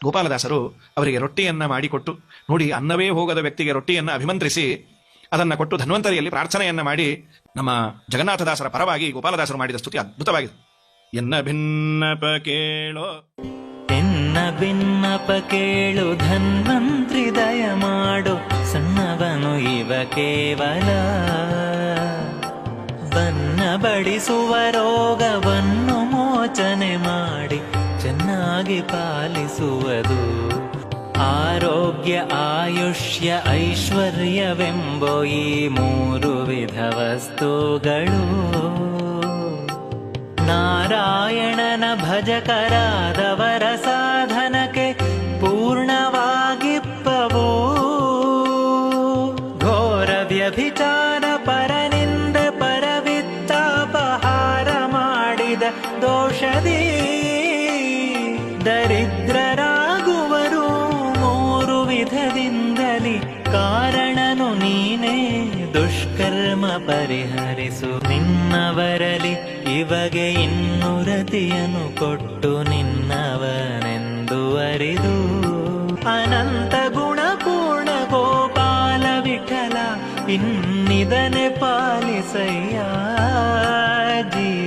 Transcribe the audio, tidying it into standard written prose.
ಗೋಪಾಲದಾಸರು ಅವರಿಗೆ ರೊಟ್ಟಿಯನ್ನ ಮಾಡಿಕೊಟ್ಟು, ನೋಡಿ ಅನ್ನವೇ ಹೋಗದ ವ್ಯಕ್ತಿಗೆ ರೊಟ್ಟಿಯನ್ನ ಅಭಿಮಂತ್ರಿಸಿ ಅದನ್ನ ಕೊಟ್ಟು ಧನ್ವಂತರಿಯಲ್ಲಿ ಪ್ರಾರ್ಥನೆಯನ್ನ ಮಾಡಿ ನಮ್ಮ ಜಗನ್ನಾಥದಾಸರ ಪರವಾಗಿ ಗೋಪಾಲದಾಸರು ಮಾಡಿದ ಸ್ತುತಿ ಅದ್ಭುತವಾಗಿದೆ. ಎನ್ನ ಭಿನ್ನಪ ಕೇಳೋ, ಎನ್ನ ಭಿನ್ನಪ ಕೇಳು ಧನ್ವಂತ್ರಿ ದಯ ಮಾಡು, ಸಣ್ಣವನು ಇವ ಕೇವಲ ಬನ್ನ ಬಡಿಸುವ ರೋಗವನ್ನು ಮೋಚನೆ ಮಾಡಿ ಚೆನ್ನಾಗಿ ಪಾಲಿಸುವುದು. ಆರೋಗ್ಯ ಆಯುಷ್ಯ ಐಶ್ವರ್ಯವೆಂಬೋ ಈ ಮೂರು ವಿಧ ವಸ್ತುಗಳು ನಾರಾಯಣನ ಭಜಕರಾದವರ ಸಾಧನಕ್ಕೆ ಪೂರ್ಣವಾಗಿಪ್ಪವು. ಘೋರ ವ್ಯಭಿಚಾರ ಪರನಿಂದ ಪರವಿತ್ತಾಪಹಾರ ಮಾಡಿದ ದೋಷದಿ ದರಿದ್ರರಾಗುವರು ಮೂರು ವಿಧದಿಂದಲಿ. ಕಾರಣನು ನೀನೇ ದುಷ್ಕರ್ಮ ಪರಿಹರಿಸು. ನಿನ್ನವರಲಿ ಇವಗೆ ಇನ್ನುರತಿಯನ್ನು ಕೊಟ್ಟು ನಿನ್ನವನೆಂದು ಅರಿದು. ಅನಂತ ಗುಣಪೂರ್ಣ ಗೋಪಾಲ ವಿಠಲ ಇನ್ನಿದನೆ ಪಾಲಿಸಯ್ಯ ಜೀವ